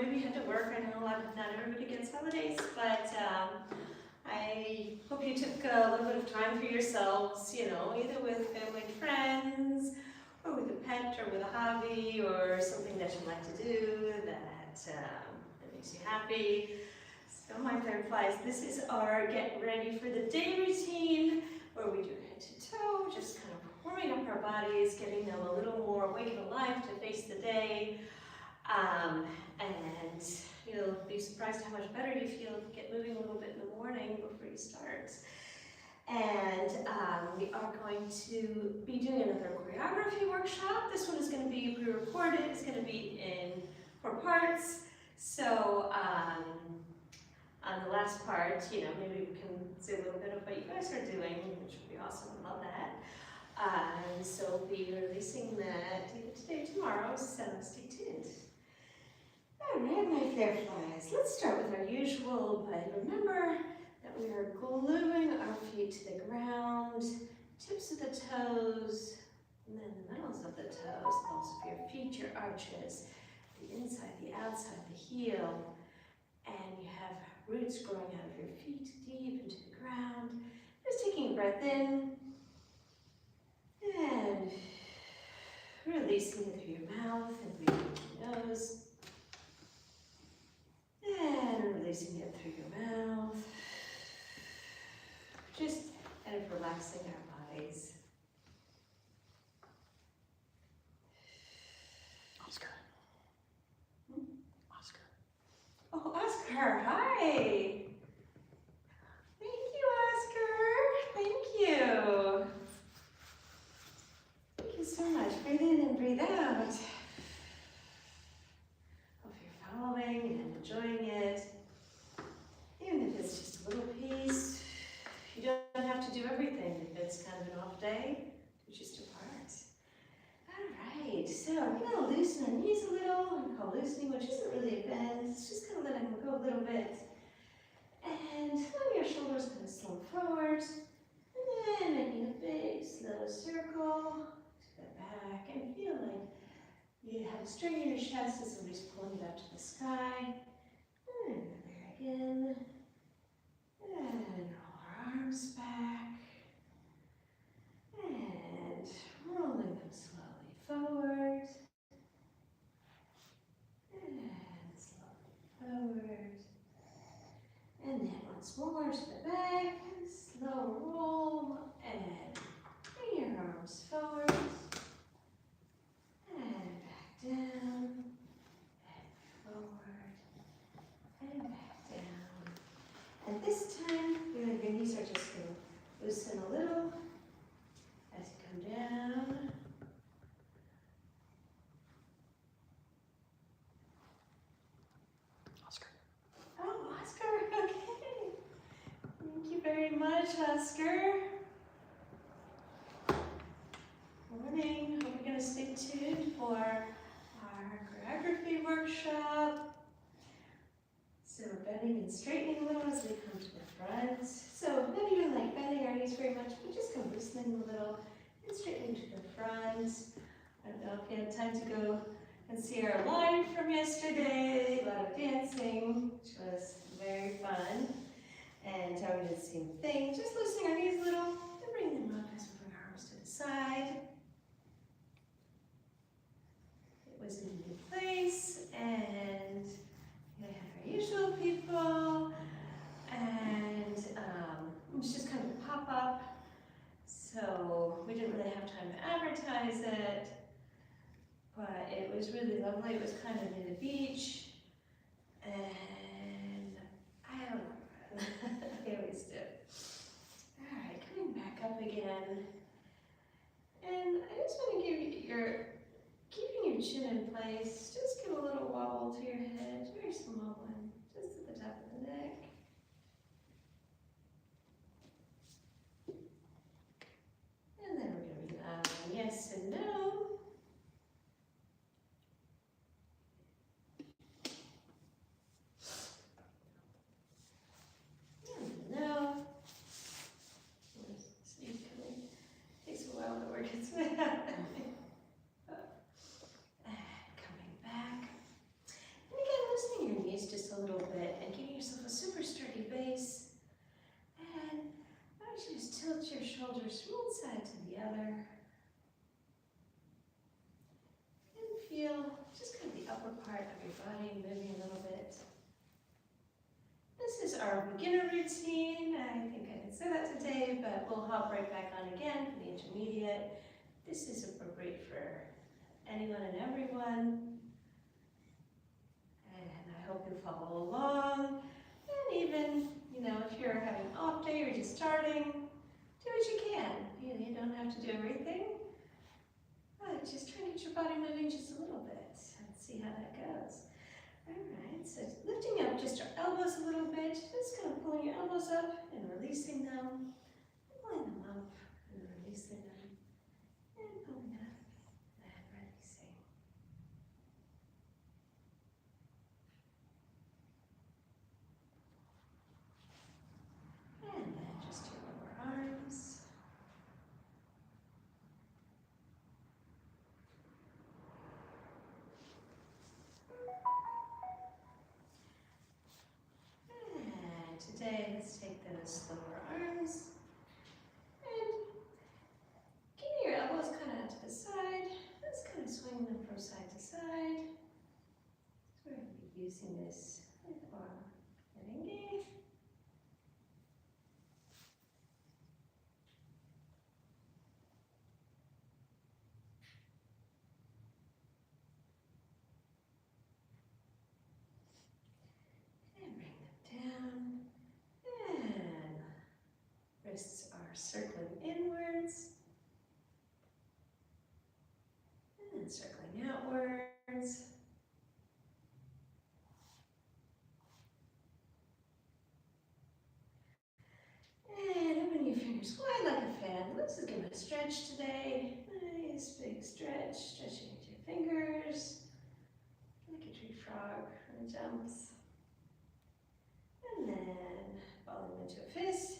maybe you had to work. I know not everybody gets holidays, but I hope you took a little bit of time for yourselves, you know, either with family and friends, or with a pet, or with a hobby, or something that you like to do that makes you happy. So my fireflies, this is our get ready for the day routine, where we do head to toe, just kind of warming up our bodies, getting them a little more awake and alive to face the day. And you'll be surprised how much better you feel if you get moving a little bit in the morning before you start. And we are going to be doing another choreography workshop. This one is going to be pre-recorded. It's going to be in 4 parts. So on the last part, you know, maybe we can say a little bit of what you guys are doing, which would be awesome. I love that. So we'll be releasing that either today or tomorrow, so stay tuned. All right, my fireflies, let's start with our usual, but remember that we are gluing our feet to the ground, tips of the toes, and then the middles of the toes, the balls of your feet, your arches, the inside, the outside, the heel, and you have roots growing out of your feet deep into the ground. Just taking a breath in, and releasing it through your mouth and breathing through your nose. And releasing it through your mouth. Just kind of relaxing our bodies. Oscar. Oscar. Oh, Oscar, hi. Thank you, Oscar. Thank you. Thank you so much. Breathe in and breathe out. Hope you're following and enjoying it. Even if it's just a little piece, you don't have to do everything. If it's kind of an off day, do just a part. All right, so we're going to loosen our knees a little. We call loosening, which isn't really a bend. It's just kind of letting them go a little bit. And letting your shoulders kind of slump forward. And then making a big, slow circle to the back. And feel like you have a string in your chest as somebody's pulling it up to the sky. And there again. And roll our arms back. And rolling them slowly forward. And slowly forward. And then once more to the back. Slow roll. And bring your arms forward. And back down. And forward. And back down. And this time, your knees are just going to loosen a little as you come down. Oscar. Oh, Oscar, okay. Thank you very much, Oscar. Morning. Hope you're going to stay tuned for our choreography workshop. So we're bending and straightening a little as we come to the front. So not even like bending our knees very much, but just kind of loosening a little and straightening to the front. I don't know if you had time to go and see our live from yesterday. A lot of dancing, which was very fun. And we did the same thing, just loosening our knees a little and bring them up as we bring our arms to the side. It was in a new place, and we had our usual people, and it was just kind of a pop-up, so we didn't really have time to advertise it, but it was really lovely. It was kind of near the beach, and I don't know, I always do. All right, coming back up again, and I just want to give you keeping your chin in place. Just give a little wobble to your head, very small one, just at the top of the neck. And then we're going to be yes and no. shoulders from one side to the other. And feel just kind of the upper part of your body moving a little bit. This is our beginner routine. I think I didn't say that today, but we'll hop right back on again for the intermediate. This is appropriate for anyone and everyone. And I hope you follow along. And even, if you're having an off day or just starting, do what you can. You don't have to do everything. But just try and get your body moving just a little bit and see how that goes. Alright, so lifting up just our elbows a little bit, just kind of pulling your elbows up and releasing them, pulling them up and releasing them, and pulling up and releasing. And then just your lower arms. Today, let's take those lower arms and keeping your elbows kind of to the side. Let's kind of swing them from side to side. So we're going to be using this with our merengue. And bring them down. And wrists are circling inwards and then circling outwards. And open your fingers wide like a fan. Let's just give it a stretch today. Nice big stretch, stretching into your fingers like a tree frog when it jumps. And then ball them into a fist.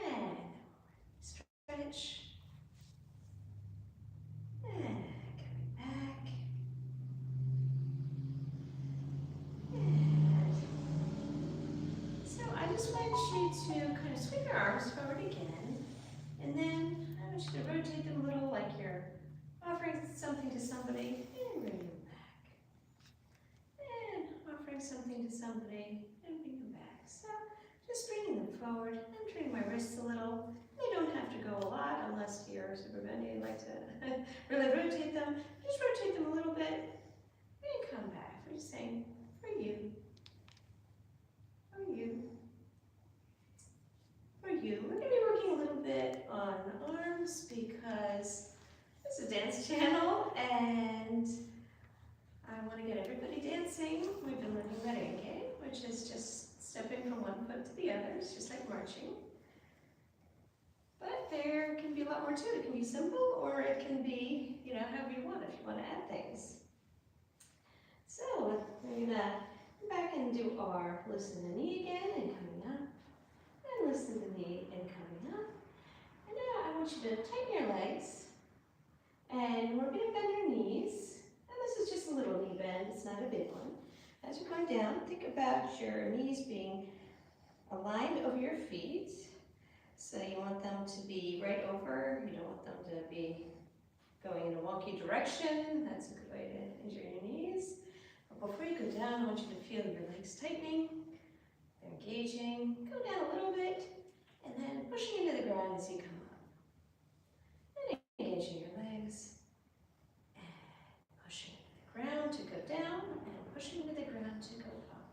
And stretch. And coming back. And so I just want you to kind of swing your arms forward again. And then I want you to rotate them a little like you're offering something to somebody and bring them back. And offering something to somebody and bring them back. So just bringing them forward. I'm turning my wrists a little. They don't have to go a lot unless you're Superman. You like to really rotate them. Just rotate them a little bit and come back. We're just saying, for you, for you, for you. We're going to be working a little bit on arms because this is a dance channel and I want to get everybody dancing. We've been learning merengue, which is just stepping from one foot to the other. It's just like marching. But there can be a lot more to it. It can be simple or it can be, however you want, if you want to add things. So we're going to come back and do our loosen the knee again and coming up. And loosen the knee and coming up. And now I want you to tighten your legs. And we're going to bend your knees. And this is just a little knee bend. It's not a big one. As you're going down, think about your knees being aligned over your feet. So you want them to be right over. You don't want them to be going in a wonky direction. That's a good way to injure your knees. But before you go down, I want you to feel your legs tightening. They're engaging. Go down a little bit. And then pushing into the ground as you come up. And engaging your legs. And pushing into the ground to go down. And pushing into the ground to go up.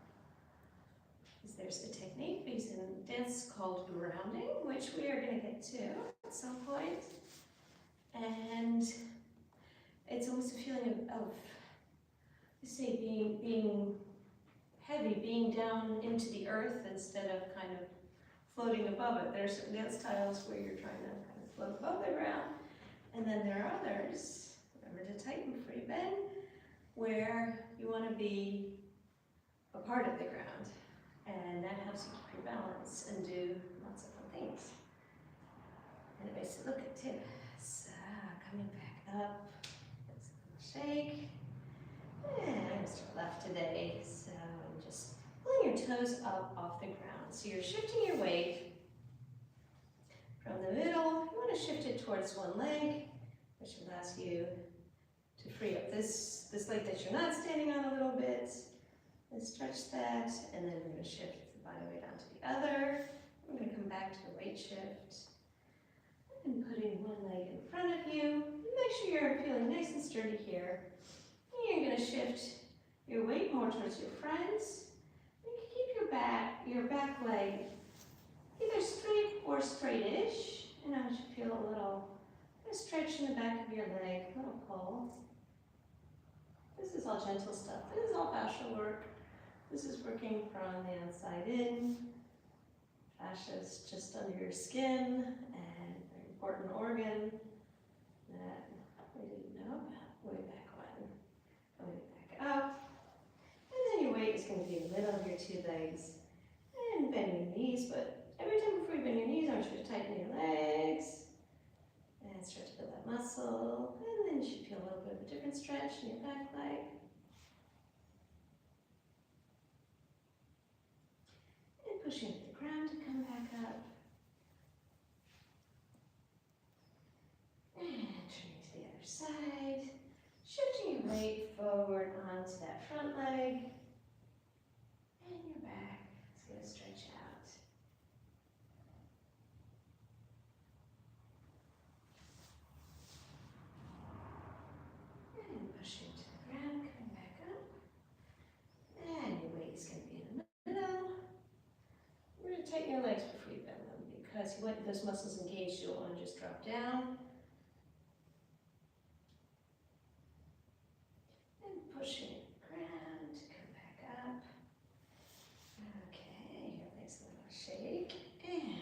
There's a technique used in dance called grounding, which we are going to get to at some point. And it's almost a feeling of say, being heavy, being down into the earth instead of kind of floating above it. There's certain dance styles where you're trying to kind of float above the ground. And then there are others, remember to tighten before you bend, where you want to be a part of the ground. And that helps you keep your balance and do lots of fun things. And it makes it look good too. So, coming back up, let's shake. And I'm going to start left today. So, just pulling your toes up off the ground. So you're shifting your weight from the middle. You want to shift it towards one leg, which allows you to free up this leg that you're not standing on a little bit. And stretch that, and then we're going to shift the body weight onto the other. We're going to come back to a weight shift. And putting one leg in front of you. Make sure you're feeling nice and sturdy here. And you're going to shift your weight more towards your front. You can keep your back leg either straight or straightish. And I want you to feel a little stretch in the back of your leg, a little pull. This is all gentle stuff. This is all fascia work. This is working from the outside in. Fascia is just under your skin and an important organ that we didn't know about way back when. Coming back up. And then your weight is going to be in the middle of your two legs. And bend your knees, but every time before you bend your knees, I want you to tighten your legs. And start to build that muscle. And then you should feel a little bit of a different stretch in your back leg. And pushing to the ground to come back up. And turning to the other side. Shifting your weight forward onto that front leg. And your back is going to stretch out. And pushing to the ground, coming back up. And your weight is going to be in the middle. We're going to tighten your legs before you bend them because you want those muscles engaged. You don't want to just drop down. And pushing the ground to come back up. Okay, your legs a little shake. And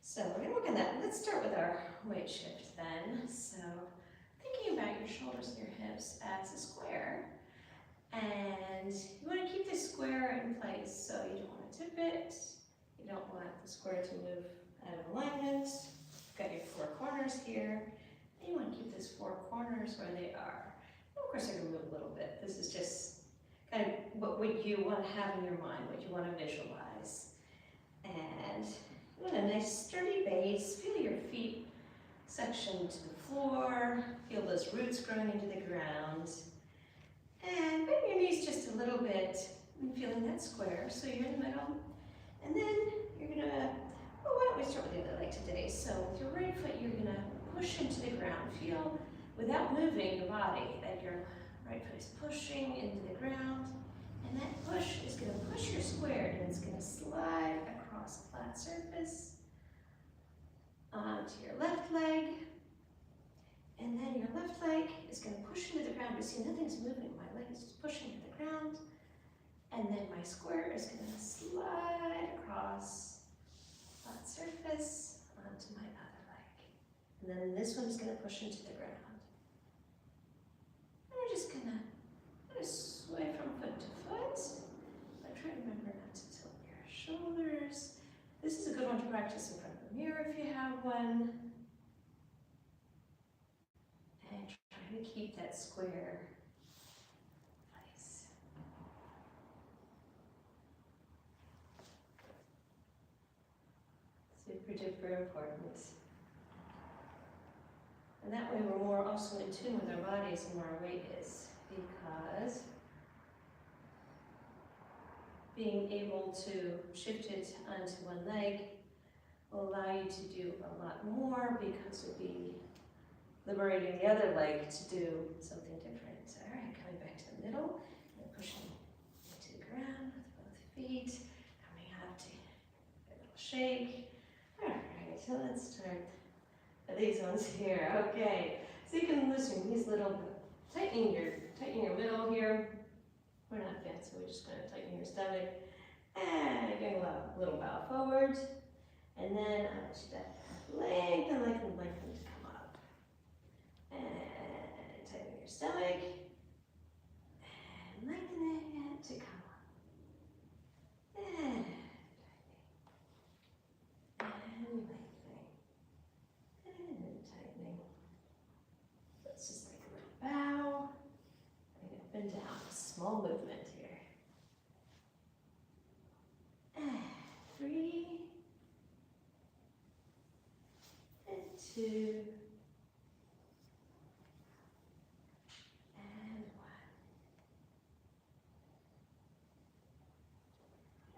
so we're going to work on that. Let's start with our weight shift then. So thinking about your shoulders and your hips as a square. And you want to keep this square in place, so you don't want to tip it. You don't want the square to move out of alignment. You've got your four corners here. And you want to keep those four corners where they are. And of course, they're going to move a little bit. This is just kind of what would you want to have in your mind, what you want to visualize. And you want a nice sturdy base. Feel your feet suction to the floor. Feel those roots growing into the ground. And bend your knees just a little bit and feeling that square. So you're in the middle. And then you're going to, well, why don't we start with the other leg today? So with your right foot, you're going to push into the ground. Feel, without moving your body, that your right foot is pushing into the ground. And that push is going to push your square and it's going to slide across a flat surface onto your left leg. And then your left leg is going to push into the ground. But see, nothing's moving. My leg is just pushing to the ground. And then my square is going to slide across a flat surface onto my other leg. And then this one is going to push into the ground. And we're just going to sway from foot to foot. But try to remember not to tilt your shoulders. This is a good one to practice in front of a mirror if you have one. And try to keep that square place. Super duper important. And that way we're more also in tune with our bodies and where our weight is, because being able to shift it onto one leg will allow you to do a lot more, because you'll be liberating the other leg to do something different. So, all right, coming back to the middle, and pushing into the ground with both feet, coming up to a little shake. All right, so let's start these ones here. Okay, so you can loosen your knees a little bit, tightening your middle here. We're not fancy, we're just going to tighten your stomach and going a little bow forward. And then I want you to lengthen to come up. And tighten your stomach. And lengthening it to come up. And lengthening. And tightening. So it's just like a little bow. And up and down. Small movement here. And 3, 2, and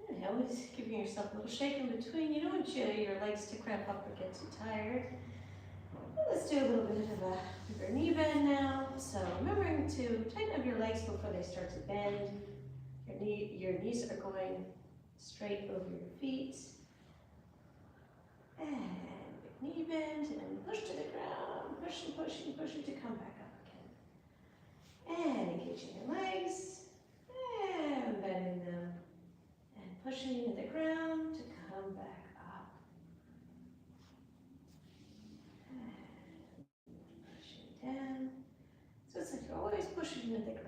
1. And always giving yourself a little shake in between. You don't want your legs to cramp up or get too tired. Let's do a little bit of a bigger knee bend now. So remembering to tighten up your legs before they start to bend. Your knees are going straight over your feet. And big knee bend and push to the ground. Pushing, pushing, pushing to come back up again. And engaging your legs. And bending them. And pushing to the ground to come back up. Down. So it's like you're always pushing into the ground.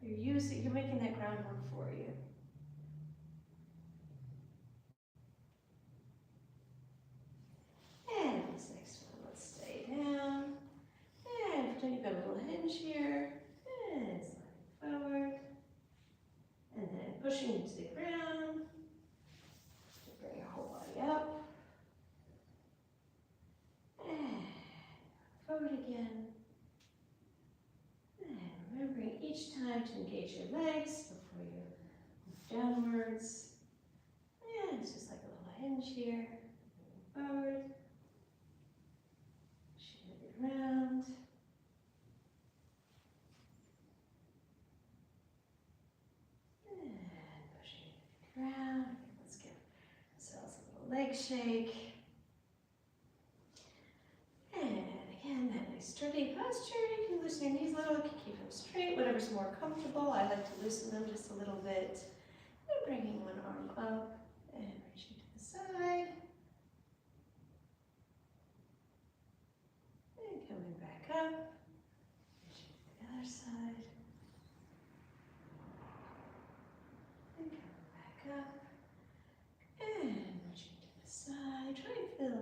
You're making that groundwork for you. And this next one, let's stay down. And pretend you've got a little hinge here. And sliding forward. And then pushing into the ground. Bring your whole body up. And forward again. And remembering each time to engage your legs before you move downwards. And it's just like a little hinge here. Moving forward. Pushing it around. And pushing it around. Okay, let's give ourselves a little leg shake. And again, that nice sturdy posture. You can loosen your knees a little, you can keep them straight, whatever's more comfortable. I like to loosen them just a little bit. And bringing one arm up and reaching to the side. And coming back up, reaching to the other side. And coming back up. And reaching to the side. Try and feel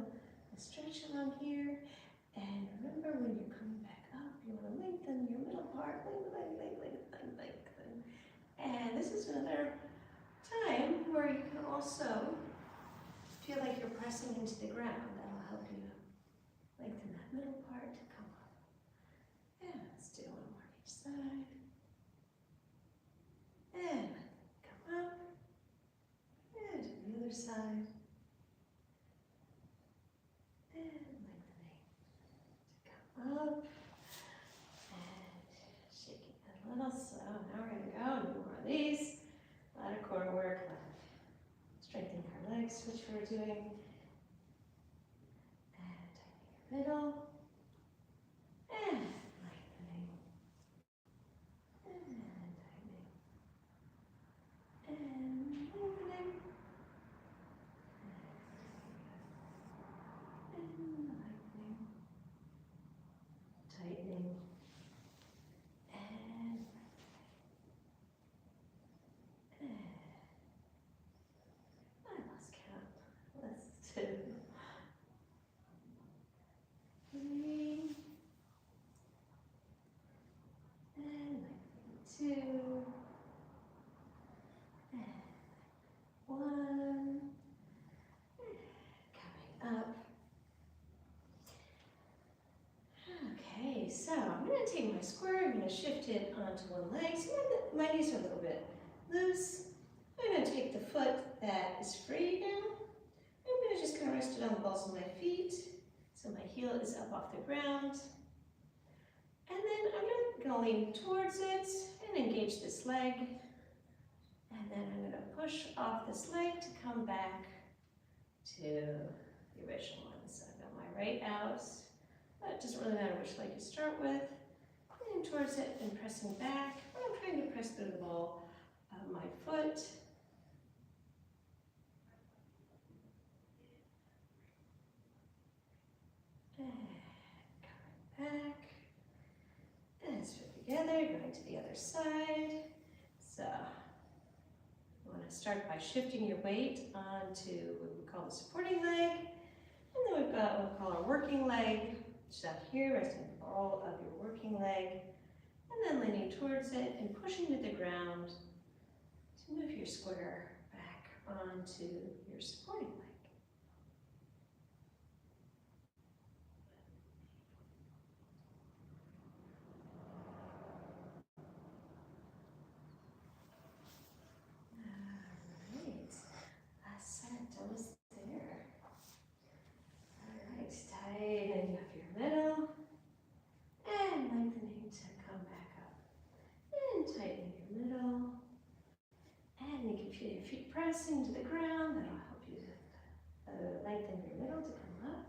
a stretch along here. And remember, when you're coming back up, you want to lengthen your middle part. Lengthen. And this is another time where you can also feel like you're pressing into the ground. That'll help you lengthen that middle part to come up. And let's do one more each side. And come up. And to the other side. Up and shaking a little. So now we're going to go and do more of these. A lot of core work, a lot of strengthening our legs, which we're doing. And tightening your middle. And lengthening. And tightening. And lengthening. Tightening and I lost count. Let's do 3 and 2 and 1. Coming up. Okay, so I'm going to take my square, I'm going to shift it onto one leg. See, my knees are a little bit loose. I'm going to take the foot that is free now. I'm going to just kind of rest it on the balls of my feet. So my heel is up off the ground. And then I'm going to lean towards it and engage this leg. And then I'm going to push off this leg to come back to the original one. So I've got my right out. It doesn't really matter which leg you start with. Leaning towards it and pressing back. I'm trying to press through the ball of my foot. And coming back. And switch together, going to the other side. So you want to start by shifting your weight onto what we call the supporting leg. And then we've got what we call our working leg. Up here, resting the ball of your working leg, and then leaning towards it and pushing to the ground to move your square back onto your supporting leg. pressing to the ground. That'll help you lengthen your middle to come up.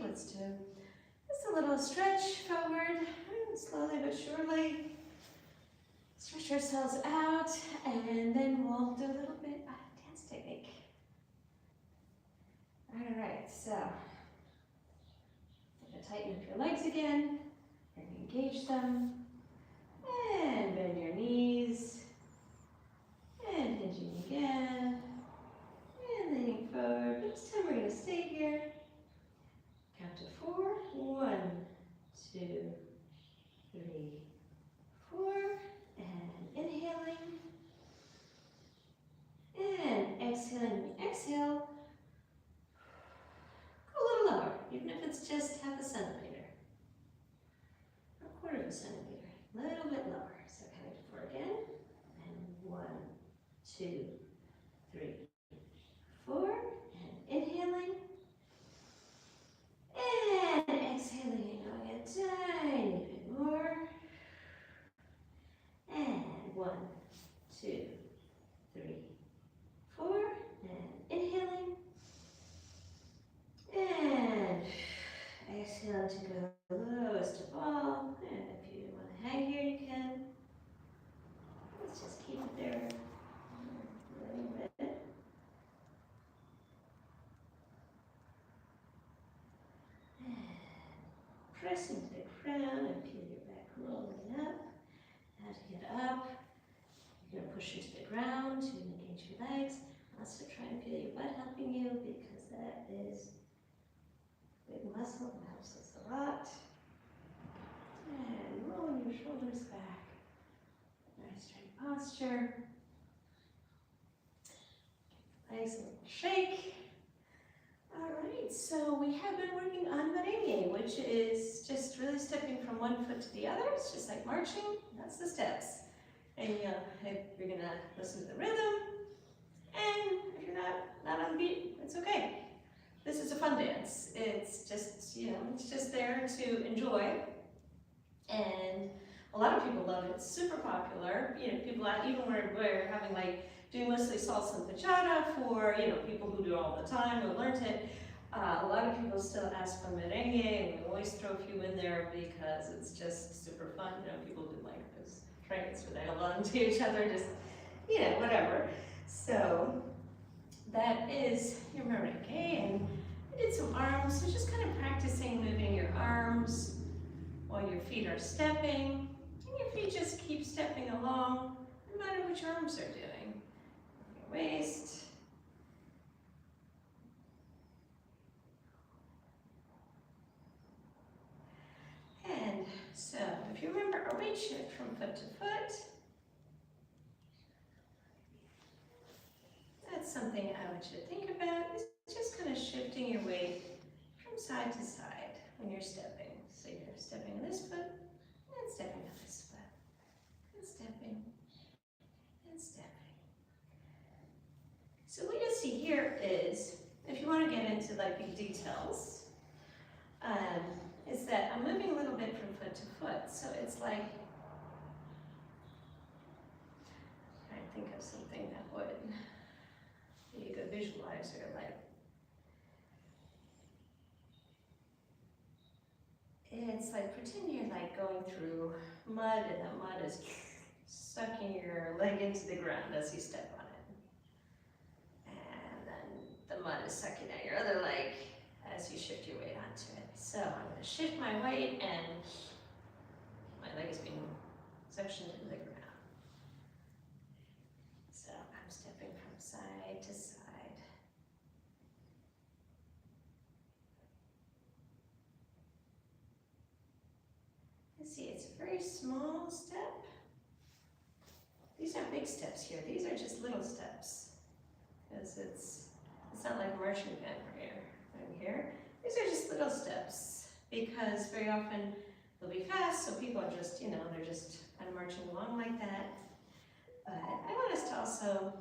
Let's do just a little stretch forward, slowly but surely. Stretch ourselves out, and then we'll do a little bit of dance technique. All right, so tighten up your legs again, and engage them, and bend your knees, and hinging again, and leaning forward. This time we're going to stay here. Count to 4. 1, 2, 3, 4. And inhaling. And exhaling. Exhale. Go a little lower, even if it's just half a centimeter. Or a quarter of a centimeter. A little bit lower. So counting to 4 again. And 1, 2, 3, 4. And inhaling. And exhaling and going a tiny bit more. And 1, 2, 3, 4. And inhaling. And exhale to go lowest of all. And if you want to hang here, you can. Let's just keep it there a little bit. Pressing to the ground and feel your back rolling up. As you get up, you're going to push into the ground to engage your legs. Also try and feel your butt helping you because that is a big muscle that helps us a lot. And rolling your shoulders back. Nice straight posture. Legs a little shake. All right, so we have been working on merengue, which is just really stepping from one foot to the other. It's just like marching, that's the steps. And you're gonna listen to the rhythm, and if you're not on the beat, it's okay. This is a fun dance. It's just, it's just there to enjoy. And a lot of people love it, it's super popular. People, even we're having doing mostly salsa and bachata for, people who do it all the time, who learned it. A lot of people still ask for merengue, and we always throw a few in there because it's just super fun. People do those trains where they hold on to each other, just, whatever. So that is your merengue, and I did some arms, so just kind of practicing moving your arms while your feet are stepping, and your feet just keep stepping along, no matter what your arms are doing. Your waist. And so, if you remember our weight shift from foot to foot, that's something I want you to think about. It's just kind of shifting your weight from side to side when you're stepping. So you're stepping on this foot, and stepping on this foot, and stepping, and stepping. So what you'll see here is, if you want to get into big details, is that I'm moving a little bit from foot to foot. So it's like, trying to think of something that would be a good visualizer. It's pretend you're going through mud, and that mud is sucking your leg into the ground as you step on it. And then the mud is sucking at your other leg as you shift your weight onto it. So I'm going to shift my weight, and my leg is being suctioned into the ground. So I'm stepping from side to side. see, it's a very small step. These aren't big steps here, these are just little steps. Because it's not like a marching band right here. These are just little steps, because very often they'll be fast, so people are just, they're just kind of marching along like that. But I want us to also,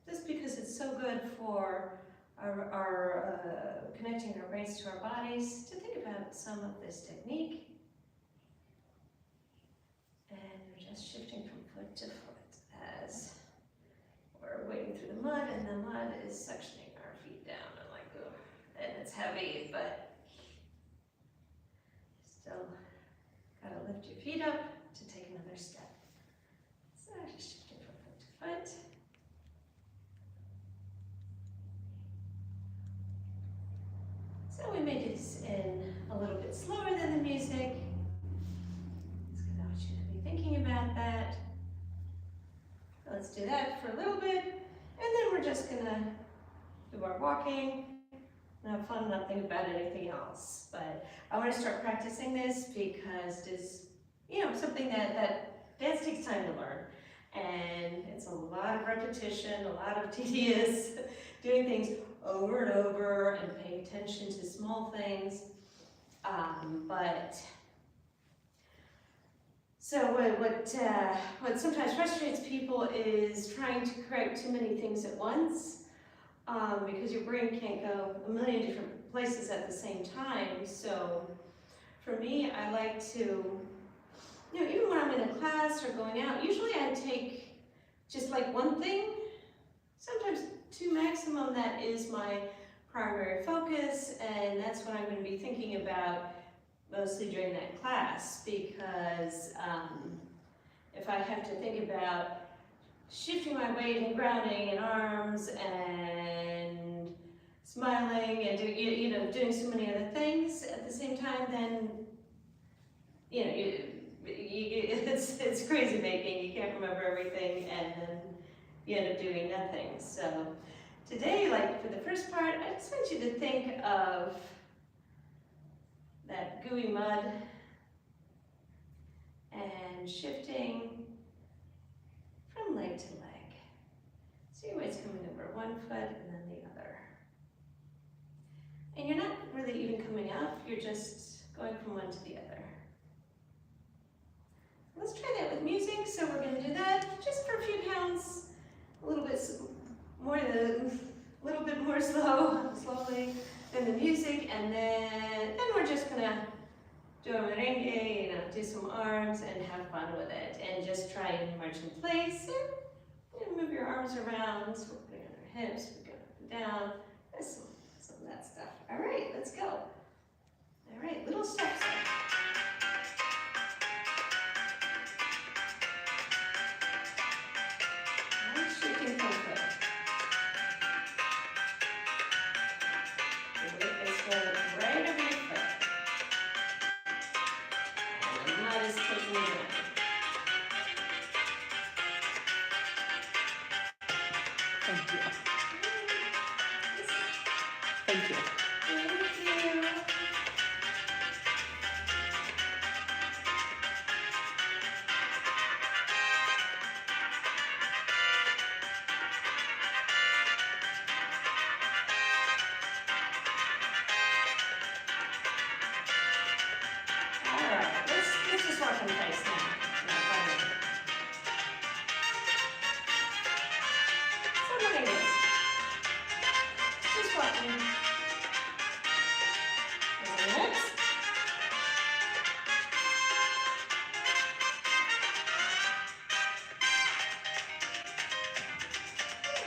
just because it's so good for our connecting our brains to our bodies, to think about some of this technique. And we're just shifting from foot to foot as we're wading through the mud, and the mud is suctioning our feet down. I'm like, ugh, and it's heavy, but still gotta lift your feet up to take another step. So just shifting from foot to foot. So we may do this in a little bit slower than the music. Just because I want you to be thinking about that. So let's do that for a little bit, and then we're just gonna do our walking and have fun, not think about anything else. But I want to start practicing this because it's, something that dance takes time to learn. And it's a lot of repetition, a lot of tedious, doing things over and over and paying attention to small things. So what sometimes frustrates people is trying to correct too many things at once, because your brain can't go a million different places at the same time. So for me, I like to, even when I'm in a class or going out, usually I take just like one thing, sometimes two maximum. That is my primary focus, and that's what I'm going to be thinking about mostly during that class, because if I have to think about shifting my weight and grounding and arms and smiling and doing so many other things at the same time, then it's crazy making. You can't remember everything, and then you end up doing nothing. So today, like for the first part, I just want you to think of that gooey mud and shifting from leg to leg. So your weight's coming over one foot and then the other. And you're not really even coming up, you're just going from one to the other. Let's try that with music. So we're going to do that just for a few counts, a little bit more slowly than the music, and then we're just going to do a merengue, do some arms and have fun with it, and just try and march in place and move your arms around. So we're putting on our hips, we're going up and down. There's some of that stuff. All right, let's go. All right, little steps. Shifting from foot. The weight is going right over your foot. And the mud is taking you down. Thank you. Thank you. Thank you. Let's just walk in place now. So look at this. Just walking. There's the hips.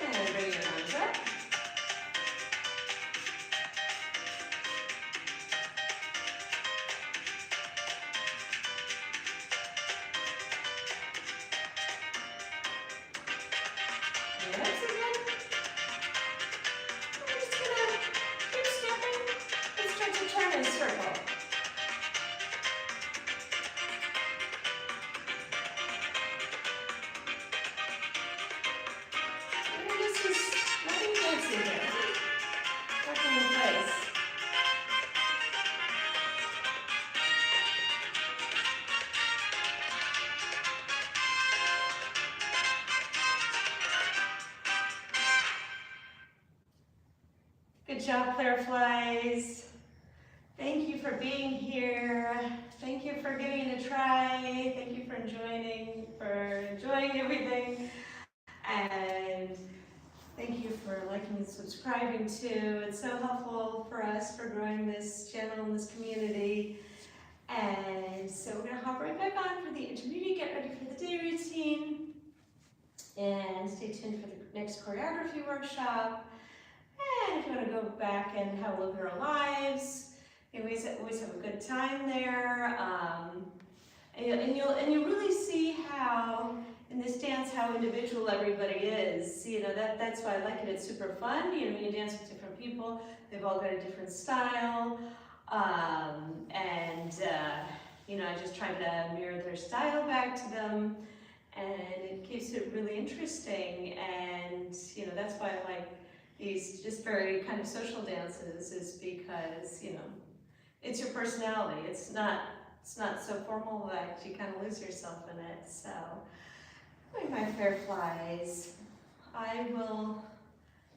And bring your arms up. Good job, Fireflies. Thank you for being here. Thank you for giving it a try. Thank you for enjoying everything. And thank you for liking and subscribing too. It's so helpful for us for growing this channel and this community. And so we're gonna hop right back on for the intermediate, get ready for the day routine. And stay tuned for the next choreography workshop. And if you want to go back and have a look at our lives, you always have a good time there. And you'll really see how in this dance how individual everybody is. You know, that's why I like it. It's super fun. You know, when you dance with different people, they've all got a different style. You know, I just try to mirror their style back to them, and it keeps it really interesting. And you know, that's why I like these just very kind of social dances, is because, you know, it's your personality. It's not so formal that you kind of lose yourself in it. So, my Fireflies, I will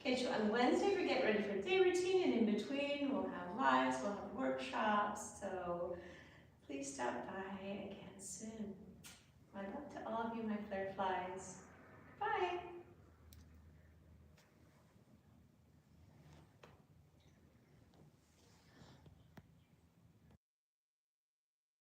catch you on Wednesday for Get Ready for Day Routine, and in between we'll have lives, we'll have workshops, so please stop by again soon. My love to all of you, my Fireflies.